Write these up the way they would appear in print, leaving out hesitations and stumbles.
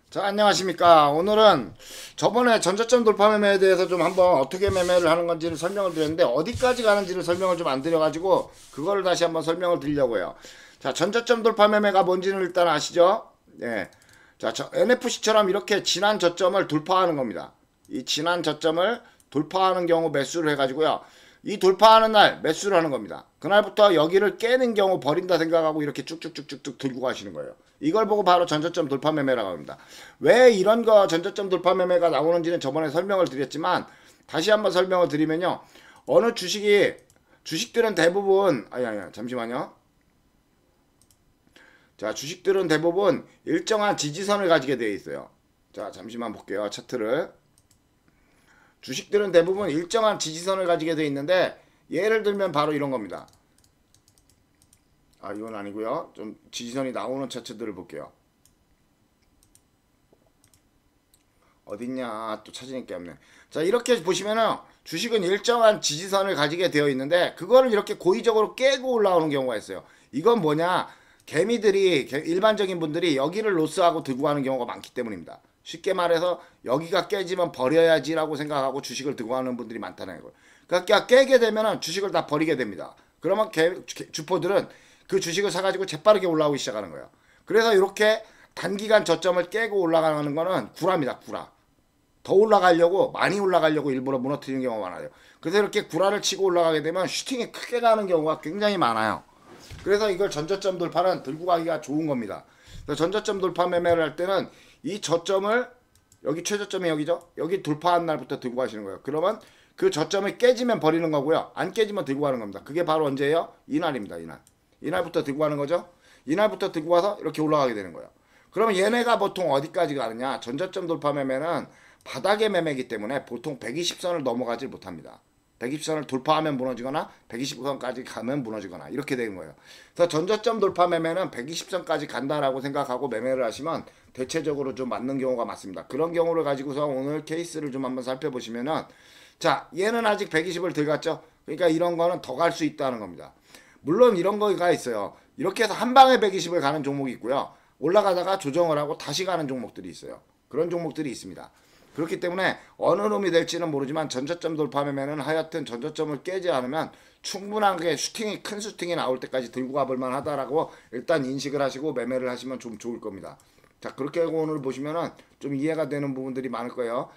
자, 안녕하십니까. 오늘은 저번에 전저점 돌파 매매에 대해서 좀 한번 어떻게 매매를 하는 건지를 설명을 드렸는데 어디까지 가는지를 설명을 좀 안 드려가지고 그거를 다시 한번 설명을 드리려고요. 자, 전저점 돌파 매매가 뭔지는 일단 아시죠? 예. 자, NFC처럼 이렇게 지난 저점을 돌파하는 겁니다. 이 지난 저점을 돌파하는 경우 매수를 해가지고요. 이 돌파하는 날 매수를 하는 겁니다. 그날부터 여기를 깨는 경우 버린다 생각하고 이렇게 쭉쭉쭉쭉쭉 들고 가시는 거예요. 이걸 보고 바로 전저점 돌파 매매라고 합니다. 왜 이런 거 전저점 돌파 매매가 나오는지는 저번에 설명을 드렸지만 다시 한번 설명을 드리면요. 어느 주식들은 대부분 아니 잠시만요. 자, 주식들은 대부분 일정한 지지선을 가지게 되어 있어요. 자, 잠시만 볼게요. 차트를. 주식들은 대부분 일정한 지지선을 가지게 되어 있는데 예를 들면 바로 이런 겁니다. 아, 이건 아니고요. 좀 지지선이 나오는 차트들을 볼게요. 어딨냐, 또 찾으니까 없네. 자, 이렇게 보시면은 주식은 일정한 지지선을 가지게 되어 있는데 그거를 이렇게 고의적으로 깨고 올라오는 경우가 있어요. 이건 뭐냐, 개미들이, 일반적인 분들이 여기를 로스하고 들고 가는 경우가 많기 때문입니다. 쉽게 말해서 여기가 깨지면 버려야지라고 생각하고 주식을 들고 가는 분들이 많다는 거예요. 그러니까 깨게 되면은 주식을 다 버리게 됩니다. 그러면 주포들은 그 주식을 사가지고 재빠르게 올라오기 시작하는 거예요. 그래서 이렇게 단기간 저점을 깨고 올라가는 거는 구라입니다. 구라. 더 올라가려고, 많이 올라가려고 일부러 무너뜨리는 경우가 많아요. 그래서 이렇게 구라를 치고 올라가게 되면 슈팅이 크게 가는 경우가 굉장히 많아요. 그래서 이걸 전저점 돌파는 들고 가기가 좋은 겁니다. 그래서 전저점 돌파 매매를 할 때는 이 저점을, 여기 최저점이 여기죠? 여기 돌파한 날부터 들고 가시는 거예요. 그러면 그 저점이 깨지면 버리는 거고요. 안 깨지면 들고 가는 겁니다. 그게 바로 언제예요? 이날입니다. 이날. 이날부터 들고 가는 거죠. 이날부터 들고 와서 이렇게 올라가게 되는 거예요. 그러면 얘네가 보통 어디까지 가느냐? 전저점 돌파 매매는 바닥의 매매이기 때문에 보통 120선을 넘어가지 못합니다. 120선을 돌파하면 무너지거나 120선까지 가면 무너지거나 이렇게 되는 거예요. 그래서 전저점 돌파 매매는 120선까지 간다라고 생각하고 매매를 하시면 대체적으로 좀 맞는 경우가 많습니다. 그런 경우를 가지고서 오늘 케이스를 좀 한번 살펴보시면은, 자, 얘는 아직 120을 들어갔죠. 그러니까 이런 거는 더 갈 수 있다는 겁니다. 물론 이런 거가 있어요. 이렇게 해서 한 방에 120을 가는 종목이 있고요. 올라가다가 조정을 하고 다시 가는 종목들이 있어요. 그런 종목들이 있습니다. 그렇기 때문에 어느 놈이 될지는 모르지만 전저점 돌파 매매는 하여튼 전저점을 깨지 않으면 충분하게 큰 슈팅이 나올 때까지 들고 가볼 만하다라고 일단 인식을 하시고 매매를 하시면 좀 좋을 겁니다. 자, 그렇게 하고 오늘 보시면은 좀 이해가 되는 부분들이 많을 거예요.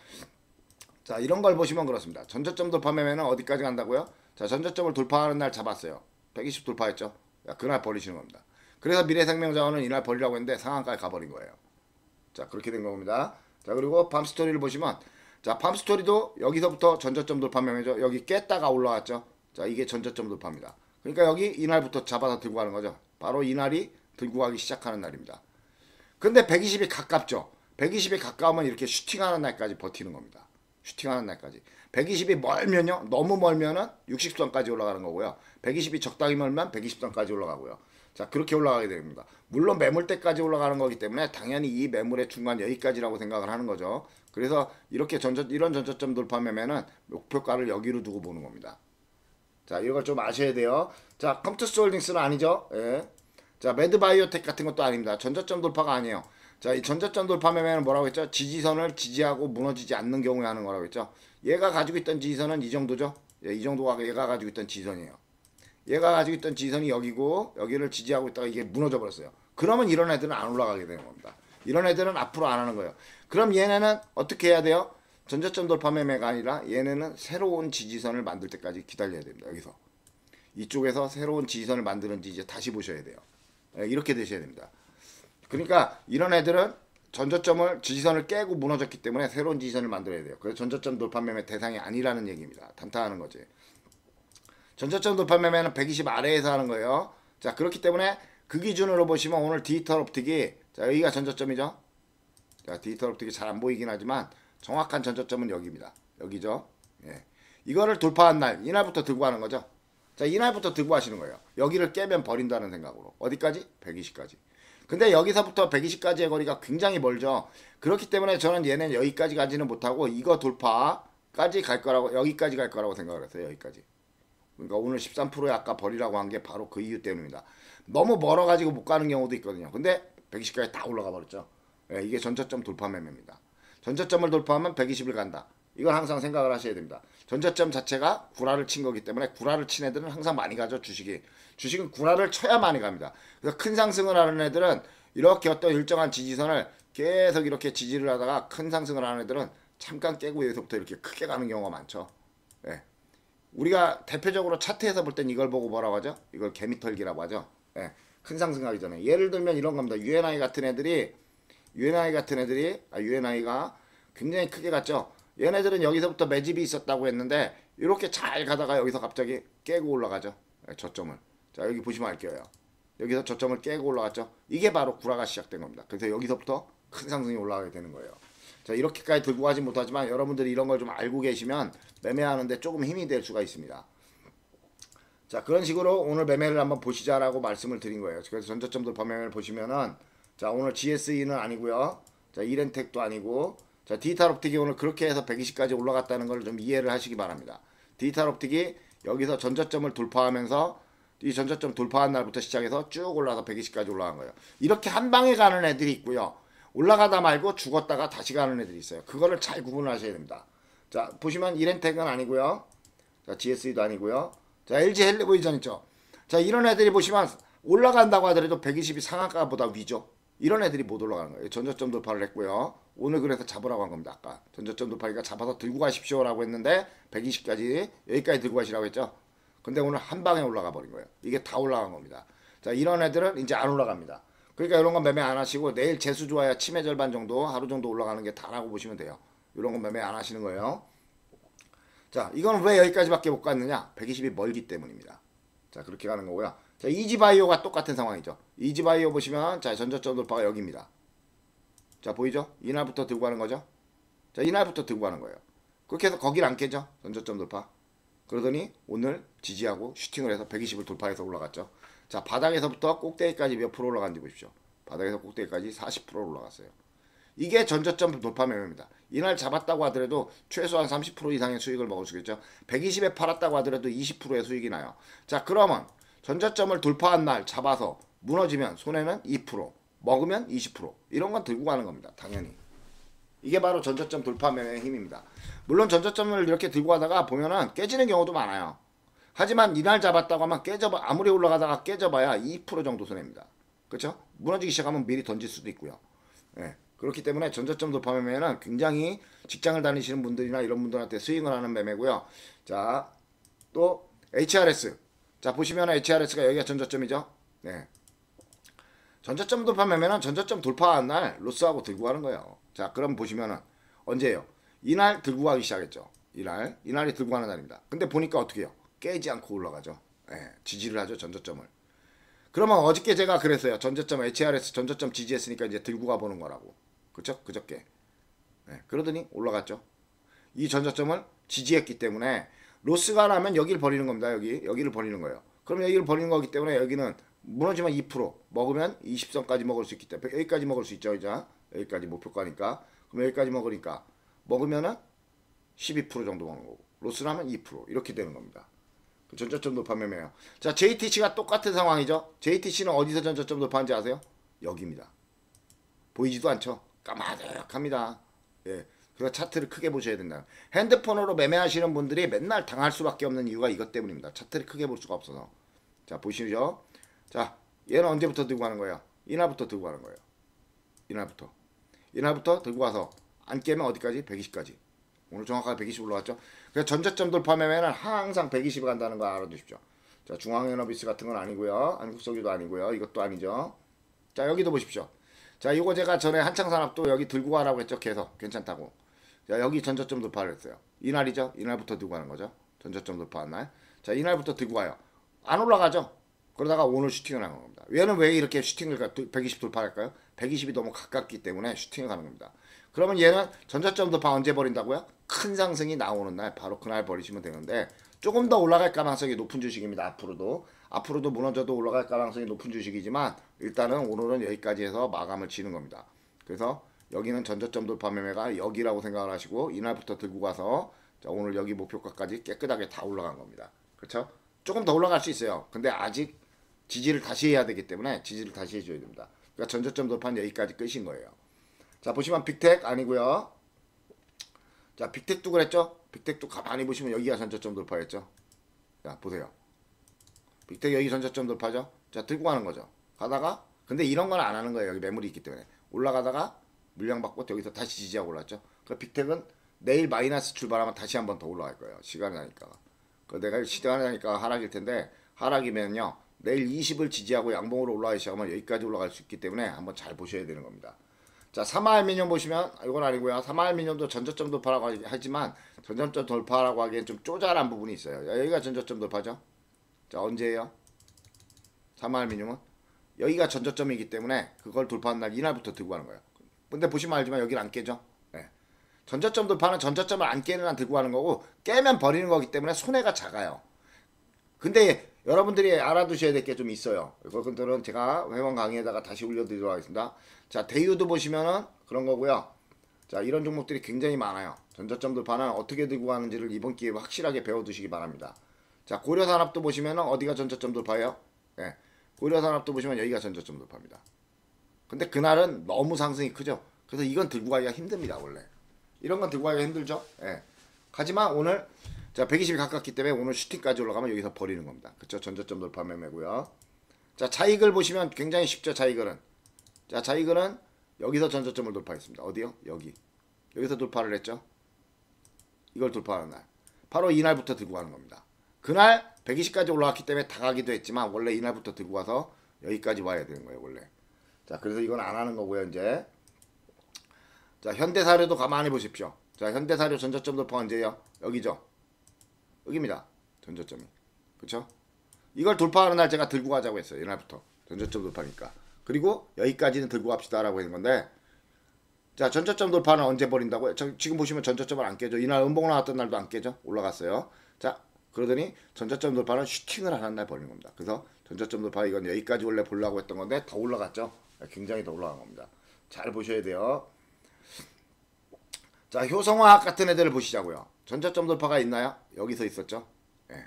자, 이런 걸 보시면 그렇습니다. 전저점 돌파 매매는 어디까지 간다고요? 자, 전저점을 돌파하는 날 잡았어요. 120 돌파했죠. 자, 그날 버리시는 겁니다. 그래서 미래생명자원은 이날 버리라고 했는데 상한가에 가버린 거예요. 자, 그렇게 된 겁니다. 자, 그리고 밤스토리를 보시면, 자, 밤스토리도 여기서부터 전저점 돌파 매매죠. 여기 깼다가 올라왔죠. 자, 이게 전저점 돌파입니다. 그러니까 여기 이날부터 잡아서 들고 가는 거죠. 바로 이날이 들고 가기 시작하는 날입니다. 근데 120이 가깝죠. 120이 가까우면 이렇게 슈팅하는 날까지 버티는 겁니다. 슈팅하는 날까지. 120이 멀면요. 너무 멀면은 60선까지 올라가는 거고요. 120이 적당히 멀면 120선까지 올라가고요. 자, 그렇게 올라가게 됩니다. 물론 매물대까지 올라가는 거기 때문에 당연히 이 매물의 중간 여기까지라고 생각을 하는 거죠. 그래서 이렇게 이런 전저점 돌파 매매는 목표가를 여기로 두고 보는 겁니다. 자, 이걸 좀 아셔야 돼요. 자, 컴투스 홀딩스는 아니죠. 예. 자, 매드바이오텍 같은 것도 아닙니다. 전저점 돌파가 아니에요. 자, 이 전저점 돌파 매매는 뭐라고 했죠? 지지선을 지지하고 무너지지 않는 경우에 하는 거라고 했죠. 얘가 가지고 있던 지지선은 이 정도죠. 예, 이 정도가 얘가 가지고 있던 지지선이에요. 얘가 가지고 있던 지지선이 여기고 여기를 지지하고 있다가 이게 무너져 버렸어요. 그러면 이런 애들은 안 올라가게 되는 겁니다. 이런 애들은 앞으로 안 하는 거예요. 그럼 얘네는 어떻게 해야 돼요? 전저점 돌파 매매가 아니라 얘네는 새로운 지지선을 만들 때까지 기다려야 됩니다. 여기서 이쪽에서 새로운 지지선을 만드는지 이제 다시 보셔야 돼요. 이렇게 되셔야 됩니다. 그러니까 이런 애들은 전저점을 지지선을 깨고 무너졌기 때문에 새로운 지지선을 만들어야 돼요. 그래서 전저점 돌파 매매 대상이 아니라는 얘기입니다. 단타하는 거지. 전저점 돌파 매매는 120 아래에서 하는 거예요. 자, 그렇기 때문에 그 기준으로 보시면 오늘 디지털 옵틱이, 자, 여기가 전저점이죠. 자, 디지털 옵틱이 잘 안 보이긴 하지만 정확한 전저점은 여기입니다. 여기죠. 예. 이거를 돌파한 날, 이날부터 들고 가는 거죠. 자, 이날부터 들고 가시는 거예요. 여기를 깨면 버린다는 생각으로. 어디까지? 120까지. 근데 여기서부터 120까지의 거리가 굉장히 멀죠. 그렇기 때문에 저는 얘는 여기까지 가지는 못하고 이거 돌파까지 갈 거라고, 여기까지 갈 거라고 생각을 했어요. 여기까지. 그러니까 오늘 13%에 아까 버리라고 한 게 바로 그 이유 때문입니다. 너무 멀어가지고 못 가는 경우도 있거든요. 근데 120까지 다 올라가 버렸죠. 예, 이게 전저점 돌파 매매입니다. 전저점을 돌파하면 120을 간다. 이걸 항상 생각을 하셔야 됩니다. 전저점 자체가 구라를 친 거기 때문에 구라를 친 애들은 항상 많이 가죠. 주식은 구라를 쳐야 많이 갑니다. 그래서 큰 상승을 하는 애들은 이렇게 어떤 일정한 지지선을 계속 이렇게 지지를 하다가 큰 상승을 하는 애들은 잠깐 깨고 여기서부터 이렇게 크게 가는 경우가 많죠. 예. 우리가 대표적으로 차트에서 볼 땐 이걸 보고 뭐라고 하죠? 이걸 개미털기라고 하죠. 예. 큰 상승하기 전에. 예를 들면 이런 겁니다. UNI 같은 애들이 UNI가 굉장히 크게 갔죠. 얘네들은 여기서부터 매집이 있었다고 했는데 이렇게 잘 가다가 여기서 갑자기 깨고 올라가죠. 예, 저점을. 자, 여기 보시면 알게요. 여기서 저점을 깨고 올라갔죠. 이게 바로 구라가 시작된 겁니다. 그래서 여기서부터 큰 상승이 올라가게 되는 거예요. 자, 이렇게까지 들고 가지 못하지만 여러분들이 이런 걸 좀 알고 계시면 매매하는데 조금 힘이 될 수가 있습니다. 자, 그런 식으로 오늘 매매를 한번 보시자라고 말씀을 드린 거예요. 그래서 전저점 돌파 매매를 보시면은 자, 오늘 GSE는 아니고요. 자, 이렌텍도 아니고 자, 디지털옵틱이 오늘 그렇게 해서 120까지 올라갔다는 걸 좀 이해를 하시기 바랍니다. 디지털옵틱이 여기서 전저점을 돌파하면서 이 전저점 돌파한 날부터 시작해서 쭉 올라서 120까지 올라간 거예요. 이렇게 한 방에 가는 애들이 있고요. 올라가다 말고 죽었다가 다시 가는 애들이 있어요. 그거를 잘 구분하셔야 됩니다. 자, 보시면 이렌텍은 아니고요. 자, GSE도 아니고요. 자, LG 헬리보이전 있죠. 자, 이런 애들이 보시면 올라간다고 하더라도 120이 상한가보다 위죠. 이런 애들이 못 올라가는 거예요. 전저점 돌파를 했고요. 오늘 그래서 잡으라고 한 겁니다. 아까 전저점 돌파니까 잡아서 들고 가십시오라고 했는데 120까지 여기까지 들고 가시라고 했죠. 근데 오늘 한 방에 올라가 버린 거예요. 이게 다 올라간 겁니다. 자, 이런 애들은 이제 안 올라갑니다. 그러니까 이런 건 매매 안 하시고 내일 재수 좋아야 치매 절반 정도 하루 정도 올라가는 게 다라고 보시면 돼요. 이런 건 매매 안 하시는 거예요. 자, 이건 왜 여기까지밖에 못 갔느냐? 120이 멀기 때문입니다. 자, 그렇게 가는 거고요. 자, 이지바이오가 똑같은 상황이죠. 이지바이오 보시면 자, 전저점 돌파가 여기입니다. 자, 보이죠? 이날부터 들고 가는 거죠. 자, 이날부터 들고 가는 거예요. 그렇게 해서 거길 안 깨죠. 전저점 돌파. 그러더니 오늘 지지하고 슈팅을 해서 120을 돌파해서 올라갔죠. 자, 바닥에서부터 꼭대기까지 몇 프로 올라간지 보십시오. 바닥에서 꼭대기까지 40% 올라갔어요. 이게 전저점 돌파 매매입니다. 이날 잡았다고 하더라도 최소한 30% 이상의 수익을 먹을 수 있겠죠. 120에 팔았다고 하더라도 20%의 수익이 나요. 자, 그러면 전저점을 돌파한 날 잡아서 무너지면 손해는 2%, 먹으면 20%. 이런 건 들고 가는 겁니다. 당연히. 이게 바로 전저점 돌파 매매의 힘입니다. 물론 전저점을 이렇게 들고 가다가 보면은 깨지는 경우도 많아요. 하지만 이날 잡았다고 하면 아무리 올라가다가 깨져봐야 2% 정도 손해입니다. 그렇죠? 무너지기 시작하면 미리 던질 수도 있고요. 예. 그렇기 때문에 전저점 돌파 매매는 굉장히 직장을 다니시는 분들이나 이런 분들한테 스윙을 하는 매매고요. 자, 또 HRS. 자, 보시면 HRS가 여기가 전저점이죠. 네. 전저점 돌파 매매는 전저점 돌파한 날 로스하고 들고 가는 거예요. 자, 그럼 보시면은 언제예요? 이날 들고 가기 시작했죠. 이날이 들고 가는 날입니다. 근데 보니까 어떻게 해요? 깨지 않고 올라가죠. 예, 지지를 하죠, 전저점을. 그러면 어저께 제가 그랬어요. 전저점 HRS 전저점 지지했으니까 이제 들고 가보는 거라고. 그쵸? 그저께. 예, 그러더니 올라갔죠. 이 전저점을 지지했기 때문에 로스가 나면 여기를 버리는 겁니다. 여기를 버리는 거예요. 그럼 여기를 버리는 거기 때문에 여기는 무너지면 2% 먹으면 20선까지 먹을 수 있기 때문에 여기까지 먹을 수 있죠. 이제 여기까지 목표가니까. 그럼 여기까지 먹으니까 먹으면은 12% 정도 먹는 거고 로스라면 2% 이렇게 되는 겁니다. 그 전저점 돌파 매매예요. 자, JTC가 똑같은 상황이죠. JTC는 어디서 전저점 돌파한지 아세요? 여기입니다. 보이지도 않죠. 까마득합니다. 예. 그래서 차트를 크게 보셔야 된다. 핸드폰으로 매매하시는 분들이 맨날 당할 수밖에 없는 이유가 이것 때문입니다. 차트를 크게 볼 수가 없어서. 자, 보시죠. 자, 얘는 언제부터 들고 가는 거예요? 이날부터 들고 가는 거예요. 이날부터 들고 가서 안 깨면 어디까지? 120까지. 오늘 정확하게 120 올라왔죠. 그래서 전저점 돌파 매매는 항상 120에 간다는 거 알아두십시오. 자, 중앙에너비스 같은 건 아니고요. 한국석유도 아니고요. 이것도 아니죠. 자, 여기도 보십시오. 자, 이거 제가 전에 한창산업도 여기 들고 가라고 했죠. 계속 괜찮다고. 자, 여기 전저점 돌파를 했어요. 이날이죠. 이날부터 들고 가는 거죠. 전저점 돌파한 날. 자, 이날부터 들고 가요. 안 올라가죠. 그러다가 오늘 슈팅을 하는 겁니다. 얘는 왜 이렇게 슈팅을 120 돌파할까요? 120이 너무 가깝기 때문에 슈팅을 가는 겁니다. 그러면 얘는 전저점 돌파 언제 버린다고요? 큰 상승이 나오는 날 바로 그날 버리시면 되는데 조금 더 올라갈 가능성이 높은 주식입니다. 앞으로도 무너져도 올라갈 가능성이 높은 주식이지만 일단은 오늘은 여기까지 해서 마감을 지는 겁니다. 그래서 여기는 전저점 돌파 매매가 여기라고 생각을 하시고 이날부터 들고 가서 자, 오늘 여기 목표가까지 깨끗하게 다 올라간 겁니다. 그렇죠? 조금 더 올라갈 수 있어요. 근데 아직 지지를 다시 해야 되기 때문에 지지를 다시 해줘야 됩니다. 그러니까 전저점 돌파는 여기까지 끝인 거예요. 자, 보시면 빅텍 아니고요. 자, 빅텍도 그랬죠? 빅텍도 가만히 보시면 여기가 전저점 돌파했죠? 자, 보세요. 빅텍 여기 전저점 돌파죠? 자, 들고 가는 거죠. 가다가, 근데 이런 건 안 하는 거예요. 여기 매물이 있기 때문에. 올라가다가 물량 받고 여기서 다시 지지하고 올랐죠? 그 빅텍은 내일 마이너스 출발하면 다시 한번 더 올라갈 거예요. 시간이 나니까. 그 내가 시간이 나니까 하락일 텐데, 하락이면요. 내일 20을 지지하고 양봉으로 올라가기 시작하면 여기까지 올라갈 수 있기 때문에 한번 잘 보셔야 되는 겁니다. 자, 사마알미늄 보시면 이건 아니고요. 사마알미늄도 전저점 돌파라고 하지만 전저점 돌파라고 하기엔 좀 쪼잘한 부분이 있어요. 여기가 전저점 돌파죠. 자, 언제예요? 사마알미늄은 여기가 전저점이기 때문에 그걸 돌파한 날 이날부터 들고 가는 거예요. 근데 보시면 알지만 여기는 안 깨죠. 네. 전저점 돌파는 전저점을 안 깨는 한 들고 가는 거고 깨면 버리는 거기 때문에 손해가 작아요. 근데 여러분들이 알아두셔야 될 게 좀 있어요. 그것들은 제가 회원 강의에다가 다시 올려드리도록 하겠습니다. 자, 대유도 보시면은 그런 거고요. 자, 이런 종목들이 굉장히 많아요. 전저점 돌파는 어떻게 들고 가는지를 이번 기회에 확실하게 배워두시기 바랍니다. 자, 고려산업도 보시면은 어디가 전저점 돌파예요? 예. 고려산업도 보시면 여기가 전저점 돌파입니다. 근데 그날은 너무 상승이 크죠. 그래서 이건 들고 가기가 힘듭니다, 원래. 이런 건 들고 가기가 힘들죠. 예. 하지만 오늘 자, 120이 가깝기 때문에 오늘 슈팅까지 올라가면 여기서 버리는 겁니다. 그쵸? 전저점 돌파 매매고요. 자, 자이글 보시면 굉장히 쉽죠, 자이글은. 자, 자이글은 여기서 전저점을 돌파했습니다. 어디요? 여기. 여기서 돌파를 했죠. 이걸 돌파하는 날. 바로 이날부터 들고 가는 겁니다. 그날 120까지 올라왔기 때문에 다 가기도 했지만 원래 이날부터 들고 가서 여기까지 와야 되는 거예요, 원래. 자, 그래서 이건 안 하는 거고요, 이제. 자, 현대사료도 가만히 보십시오. 자, 현대사료 전저점 돌파 언제예요? 여기죠. 여기입니다. 전저점이. 그쵸? 이걸 돌파하는 날 제가 들고 가자고 했어요. 이날부터. 전저점 돌파니까. 그리고 여기까지는 들고 갑시다 라고 했는 건데, 자, 전저점 돌파는 언제 버린다고요? 지금 보시면 전저점을 안 깨죠. 이날 음봉 나왔던 날도 안 깨죠. 올라갔어요. 자, 그러더니 전저점 돌파는 슈팅을 하는 날 버리는 겁니다. 그래서 전저점 돌파 이건 여기까지 원래 보려고 했던 건데 더 올라갔죠. 굉장히 더 올라간 겁니다. 잘 보셔야 돼요. 자, 효성화학 같은 애들을 보시자고요. 전저점 돌파가 있나요? 여기서 있었죠. 예.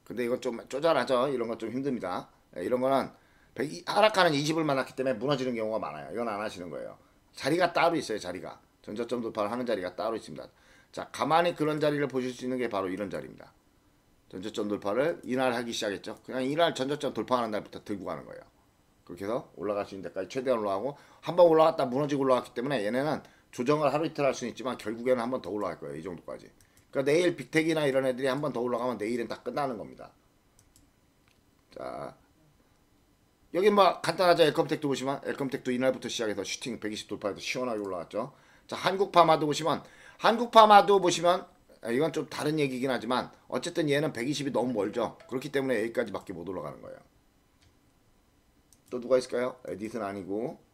근데 이건 좀 쪼잘하죠. 이런 건 좀 힘듭니다. 예, 이런 거는 하락하는 20을 만났기 때문에 무너지는 경우가 많아요. 이건 안 하시는 거예요. 자리가 따로 있어요. 자리가. 전저점 돌파를 하는 자리가 따로 있습니다. 자, 가만히 그런 자리를 보실 수 있는 게 바로 이런 자리입니다. 전저점 돌파를 이날 하기 시작했죠. 그냥 이날 전저점 돌파하는 날부터 들고 가는 거예요. 그렇게 해서 올라갈 수 있는 데까지 최대한 올라가고 한번 올라갔다 무너지고 올라갔기 때문에 얘네는 조정을 하루 이틀 할 수는 있지만 결국에는 한 번 더 올라갈 거예요. 이 정도까지. 그러니까 내일 빅텍이나 이런 애들이 한 번 더 올라가면 내일은 다 끝나는 겁니다. 자, 여기 뭐 간단하죠. 엘컴텍도 보시면 엘컴텍도 이날부터 시작해서 슈팅 120 돌파해서 시원하게 올라갔죠. 자, 한국파마도 보시면 이건 좀 다른 얘기긴 하지만 어쨌든 얘는 120이 너무 멀죠. 그렇기 때문에 여기까지밖에 못 올라가는 거예요. 또 누가 있을까요? 에디슨 아니고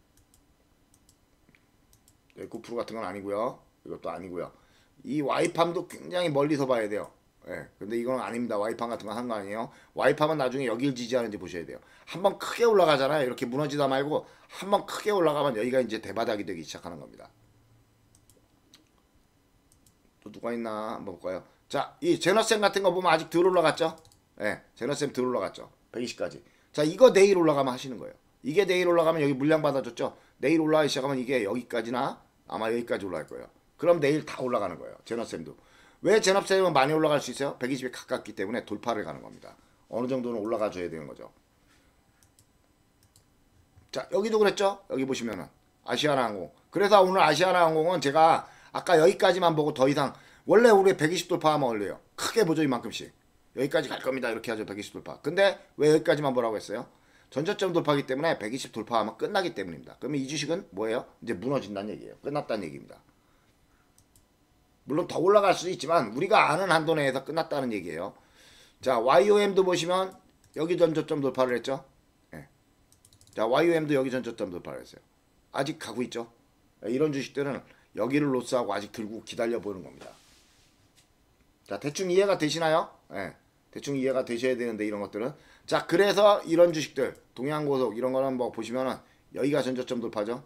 에코프로 같은 건 아니고요. 이것도 아니고요. 이 와이팜도 굉장히 멀리서 봐야 돼요. 예. 근데 이건 아닙니다. 와이팜 같은 건 한 거 아니에요. 와이팜은 나중에 여길 지지하는지 보셔야 돼요. 한번 크게 올라가잖아요. 이렇게 무너지다 말고 한번 크게 올라가면 여기가 이제 대바닥이 되기 시작하는 겁니다. 또 누가 있나 한번 볼까요? 자, 이 제너셈 같은 거 보면 아직 덜 올라갔죠? 예. 제너셈 덜 올라갔죠. 120까지. 자, 이거 내일 올라가면 하시는 거예요. 이게 내일 올라가면 여기 물량 받아줬죠? 내일 올라가기 시작하면 이게 여기까지나 아마 여기까지 올라갈 거예요. 그럼 내일 다 올라가는 거예요. 제너셈도. 왜 제너셈은 많이 올라갈 수 있어요? 120에 가깝기 때문에 돌파를 가는 겁니다. 어느 정도는 올라가 줘야 되는 거죠. 자, 여기도 그랬죠? 여기 보시면은 아시아나항공. 그래서 오늘 아시아나항공은 제가 아까 여기까지만 보고 더 이상 원래 우리 120 돌파하면 원래요. 크게 보죠. 이만큼씩. 여기까지 갈 겁니다. 이렇게 하죠. 120 돌파. 근데 왜 여기까지만 보라고 했어요? 전저점 돌파하기 때문에 120 돌파하면 끝나기 때문입니다. 그러면 이 주식은 뭐예요? 이제 무너진다는 얘기예요. 끝났다는 얘기입니다. 물론 더 올라갈 수도 있지만 우리가 아는 한도 내에서 끝났다는 얘기예요. 자, YOM도 보시면 여기 전저점 돌파를 했죠. 예. 자, YOM도 여기 전저점 돌파를 했어요. 아직 가고 있죠. 이런 주식들은 여기를 로스하고 아직 들고 기다려 보는 겁니다. 자, 대충 이해가 되시나요? 예. 대충 이해가 되셔야 되는데 이런 것들은. 자, 그래서 이런 주식들 동양고속 이런 거는 뭐 보시면은 여기가 전저점 돌파죠.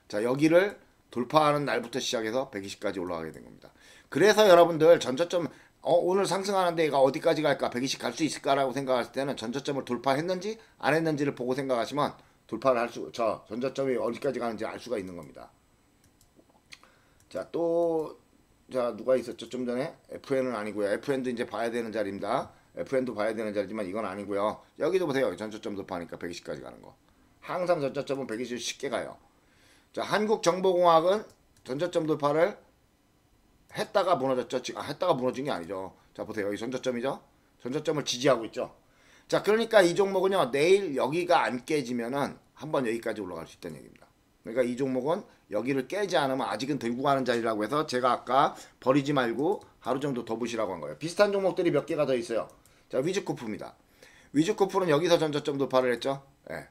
자, 여기를 돌파하는 날부터 시작해서 120까지 올라가게 된 겁니다. 그래서 여러분들 전저점 오늘 상승하는데 얘가 어디까지 갈까? 120 갈 수 있을까라고 생각하실 때는 전저점을 돌파했는지 안 했는지를 보고 생각하시면 돌파를 전저점이 어디까지 가는지 알 수가 있는 겁니다. 자, 또, 자, 누가 있었죠? 좀 전에? FN은 아니고요. FN도 이제 봐야 되는 자리입니다. FN도 봐야 되는 자리지만 이건 아니고요. 여기도 보세요. 전저점 돌파하니까 120까지 가는 거. 항상 전저점은 120 쉽게 가요. 자, 한국정보공학은 전저점 돌파를 했다가 무너졌죠. 했다가 무너진 게 아니죠. 자, 보세요. 여기 전저점이죠. 전저점을 지지하고 있죠. 자, 그러니까 이 종목은요, 내일 여기가 안 깨지면은 한번 여기까지 올라갈 수 있다는 얘기입니다. 그러니까 이 종목은 여기를 깨지 않으면 아직은 들고 가는 자리라고 해서 제가 아까 버리지 말고 하루 정도 더 보시라고 한 거예요. 비슷한 종목들이 몇 개가 더 있어요. 자, 위즈코프입니다. 위즈코프는 여기서 전저점 돌파를 했죠. 예.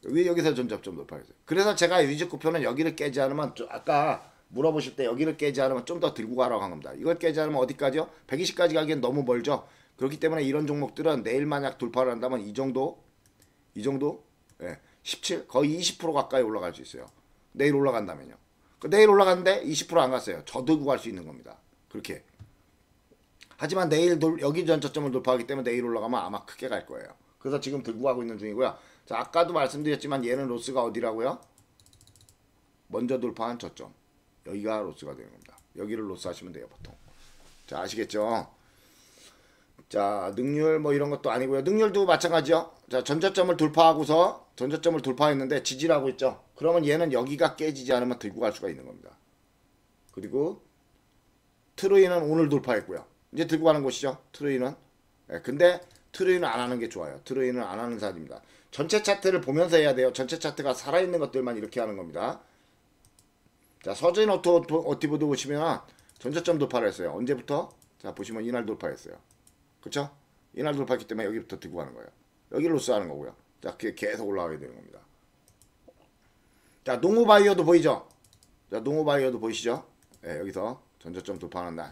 여기서 전저점 돌파를 했어요. 그래서 제가 위즈코프는 여기를 깨지 않으면, 아까 물어보실 때 여기를 깨지 않으면 좀 더 들고 가라고 한 겁니다. 이걸 깨지 않으면 어디까지요? 120까지 가기엔 너무 멀죠. 그렇기 때문에 이런 종목들은 내일 만약 돌파를 한다면 이 정도, 예, 17, 거의 20% 가까이 올라갈 수 있어요. 내일 올라간다면요. 내일 올라갔는데 20% 안 갔어요. 저 들고 갈 수 있는 겁니다. 그렇게. 하지만 내일 여기 전저점을 돌파하기 때문에 내일 올라가면 아마 크게 갈 거예요. 그래서 지금 들고 가고 있는 중이고요. 자, 아까도 말씀드렸지만 얘는 로스가 어디라고요? 먼저 돌파한 저점. 여기가 로스가 되는 겁니다. 여기를 로스 하시면 돼요, 보통. 자, 아시겠죠? 자, 능률 뭐 이런 것도 아니고요. 능률도 마찬가지요. 자, 전저점을 돌파하고서 전저점을 돌파했는데 지지라고 있죠. 그러면 얘는 여기가 깨지지 않으면 들고 갈 수가 있는 겁니다. 그리고 트루이는 오늘 돌파했고요. 이제 들고 가는 곳이죠. 트루이는. 네, 근데 트루이는 안 하는 게 좋아요. 트루이는 안 하는 사람입니다. 전체 차트를 보면서 해야 돼요. 전체 차트가 살아있는 것들만 이렇게 하는 겁니다. 자, 서진 오티브도 보시면 전저점 돌파를 했어요. 언제부터? 자, 보시면 이날 돌파했어요. 그쵸? 이날 돌파했기 때문에 여기부터 들고 가는 거예요. 여기를 로스하는 거고요. 자, 계속 올라가게 되는 겁니다. 자, 농우바이오도 보이죠? 자, 농우바이오도 보이시죠? 네, 여기서 전저점 돌파하는 날.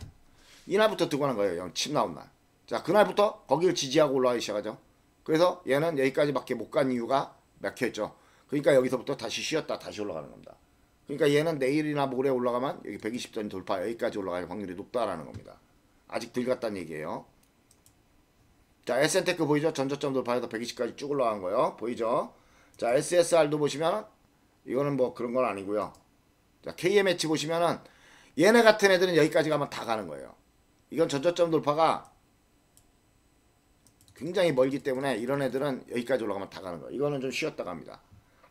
이날부터 들고 가는 거예요. 침 나온 날. 자, 그날부터 거기를 지지하고 올라가기 시작하죠. 그래서 얘는 여기까지밖에 못 간 이유가 막혀있죠. 그러니까 여기서부터 다시 쉬었다 다시 올라가는 겁니다. 그러니까 얘는 내일이나 모레 올라가면 여기 120선 돌파 여기까지 올라갈 확률이 높다라는 겁니다. 아직 덜 갔다는 얘기예요. 자, SN테크 보이죠? 전저점 돌파해서 120까지 쭉 올라간 거요. 보이죠? 자, SSR도 보시면 이거는 뭐 그런 건 아니고요. 자, KMH 보시면은 얘네 같은 애들은 여기까지 가면 다 가는 거예요. 이건 전저점 돌파가 굉장히 멀기 때문에 이런 애들은 여기까지 올라가면 다 가는 거예요. 이거는 좀 쉬었다 갑니다.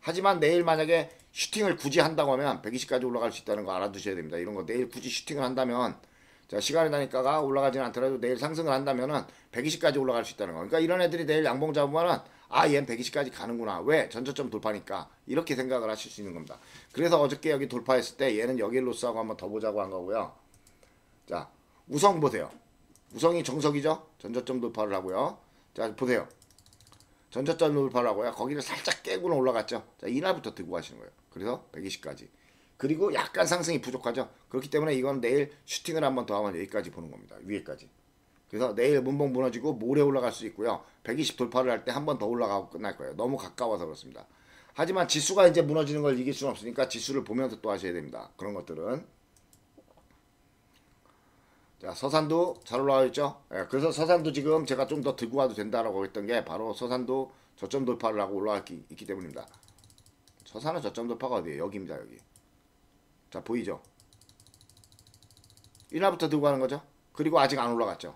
하지만 내일 만약에 슈팅을 굳이 한다고 하면 120까지 올라갈 수 있다는 거 알아두셔야 됩니다. 이런 거 내일 굳이 슈팅을 한다면, 자, 시간이 나니까가 올라가지는 않더라도 내일 상승을 한다면은 120까지 올라갈 수 있다는 거. 그러니까 이런 애들이 내일 양봉 잡으면은 아, 얘는 120까지 가는구나. 왜? 전저점 돌파니까. 이렇게 생각을 하실 수 있는 겁니다. 그래서 어저께 여기 돌파했을 때 얘는 여기를 로스하고 한번 더 보자고 한 거고요. 자, 우성 보세요. 우성이 정석이죠? 전저점 돌파를 하고요. 자, 보세요. 전저점 돌파를 하고요. 거기를 살짝 깨고는 올라갔죠. 자, 이날부터 들고 가시는 거예요. 그래서 120까지. 그리고 약간 상승이 부족하죠. 그렇기 때문에 이건 내일 슈팅을 한번 더 하면 여기까지 보는 겁니다. 위에까지. 그래서 내일 문봉 무너지고 모레 올라갈 수 있고요. 120 돌파를 할 때 한 번 더 올라가고 끝날 거예요. 너무 가까워서 그렇습니다. 하지만 지수가 이제 무너지는 걸 이길 수는 없으니까 지수를 보면서 또 하셔야 됩니다. 그런 것들은. 자, 서산도 잘 올라가 있죠. 예, 그래서 서산도 지금 제가 좀 더 들고 가도 된다라고 했던 게 바로 서산도 저점 돌파를 하고 올라왔기 때문입니다. 서산은 저점 돌파가 어디에요? 여기입니다. 여기. 자, 보이죠? 이날부터 들고 가는 거죠. 그리고 아직 안 올라갔죠.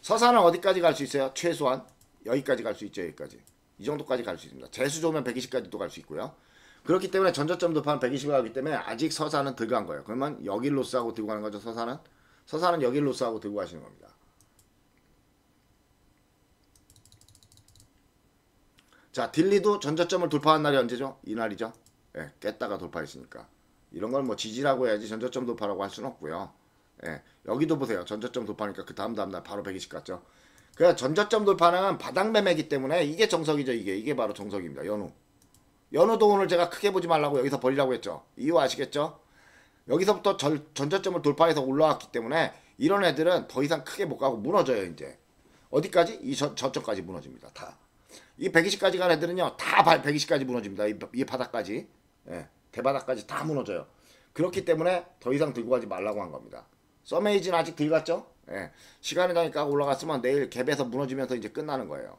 서산은 어디까지 갈 수 있어요? 최소한 여기까지 갈 수 있죠. 여기까지. 이 정도까지 갈 수 있습니다. 재수 좋으면 120까지도 갈 수 있고요. 그렇기 때문에 전저점 돌파는 120을 가기 때문에 아직 서산은 들어간 거예요. 그러면 여기 로스하고 들고 가는 거죠. 서산은 여기 로스하고 들고 가시는 겁니다. 자, 딜리도 전저점을 돌파한 날이 언제죠? 이날이죠. 예, 깼다가 돌파했으니까. 이런 건 뭐 지지라고 해야지 전저점 돌파라고 할 수는 없고요. 예, 여기도 보세요. 전저점 돌파니까 그 다음날 바로 120 갔죠. 그냥 전저점 돌파는 바닥 매매기 때문에 이게 정석이죠. 이게 바로 정석입니다. 연우도 오늘 제가 크게 보지 말라고 여기서 버리라고 했죠. 이유 아시겠죠? 여기서부터 전저점을 돌파해서 올라왔기 때문에 이런 애들은 더 이상 크게 못 가고 무너져요. 이제 어디까지? 이 저점까지 무너집니다. 다. 이 120까지 간 애들은요 다 120까지 무너집니다. 이 바닥까지. 예, 대바닥까지 다 무너져요. 그렇기 때문에 더 이상 들고 가지 말라고 한 겁니다. 서메이지는 아직 덜 갔죠? 예, 시간이 나니까 올라갔으면 내일 갭에서 무너지면서 이제 끝나는 거예요.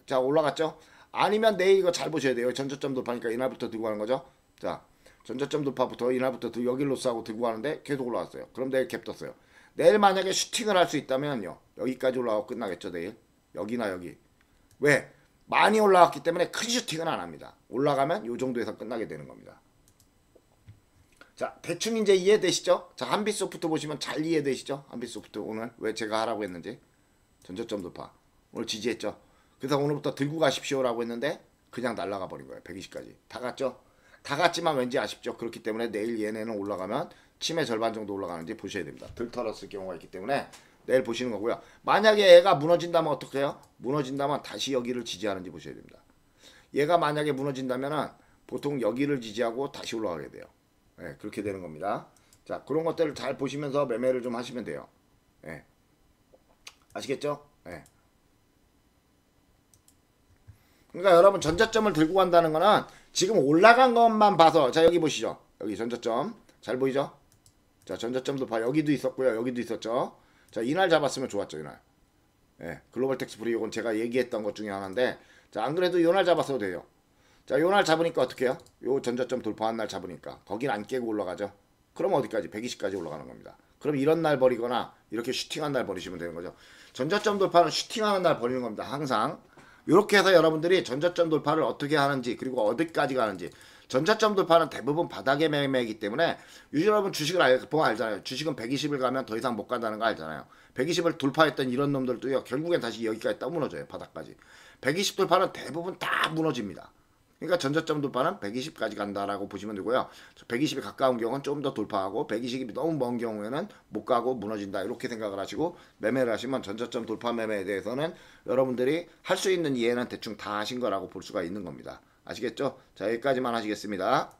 자, 올라갔죠? 아니면 내일 이거 잘 보셔야 돼요. 전저점 돌파니까 이날부터 들고 가는 거죠. 자, 전저점 돌파부터 이날부터 여기로 싸고 들고 가는데 계속 올라왔어요. 그럼 내일 갭 떴어요. 내일 만약에 슈팅을 할 수 있다면요. 여기까지 올라가고 끝나겠죠, 내일. 여기나 여기. 왜? 많이 올라왔기 때문에 큰 슈팅은 안 합니다. 올라가면 요 정도에서 끝나게 되는 겁니다. 자, 대충 이제 이해되시죠? 자, 한빛소프트 보시면 잘 이해되시죠? 한빛소프트 오늘 왜 제가 하라고 했는지. 전저점 돌파. 오늘 지지했죠? 그래서 오늘부터 들고 가십시오라고 했는데 그냥 날아가 버린 거예요. 120까지. 다 갔죠? 다 갔지만 왠지 아쉽죠? 그렇기 때문에 내일 얘네는 올라가면 침의 절반 정도 올라가는지 보셔야 됩니다. 덜 털었을 경우가 있기 때문에 내일 보시는 거고요. 만약에 얘가 무너진다면 어떻게 해요? 무너진다면 다시 여기를 지지하는지 보셔야 됩니다. 얘가 만약에 무너진다면 보통 여기를 지지하고 다시 올라가게 돼요. 네, 그렇게 되는 겁니다. 자, 그런 것들을 잘 보시면서 매매를 좀 하시면 돼요. 네. 아시겠죠? 네. 그러니까 여러분 전저점을 들고 간다는 거는 지금 올라간 것만 봐서, 자 여기 보시죠. 여기 전저점 잘 보이죠? 자, 전저점도 봐. 여기도 있었고요. 여기도 있었죠. 자, 이날 잡았으면 좋았죠. 이날. 예, 글로벌 텍스 프리 이건 제가 얘기했던 것 중에 하나인데, 자, 안 그래도 요날 잡았어도 돼요. 자, 요날 잡으니까 어떻게 해요? 요 전저점 돌파한 날 잡으니까 거긴 안 깨고 올라가죠. 그럼 어디까지? 120까지 올라가는 겁니다. 그럼 이런 날 버리거나 이렇게 슈팅한 날 버리시면 되는 거죠. 전저점 돌파는 슈팅하는 날 버리는 겁니다. 항상. 이렇게 해서 여러분들이 전저점 돌파를 어떻게 하는지, 그리고 어디까지 가는지. 전저점 돌파는 대부분 바닥의 매매이기 때문에 여러분 주식을 보면 알잖아요. 주식은 120을 가면 더 이상 못 간다는 거 알잖아요. 120을 돌파했던 이런 놈들도요. 결국엔 다시 여기까지 딱 무너져요. 바닥까지. 120 돌파는 대부분 다 무너집니다. 그러니까 전저점 돌파는 120까지 간다라고 보시면 되고요. 120에 가까운 경우는 좀 더 돌파하고 120이 너무 먼 경우에는 못 가고 무너진다. 이렇게 생각을 하시고 매매를 하시면 전저점 돌파 매매에 대해서는 여러분들이 할 수 있는 이해는 대충 다 하신 거라고 볼 수가 있는 겁니다. 아시겠죠? 자, 여기까지만 하시겠습니다.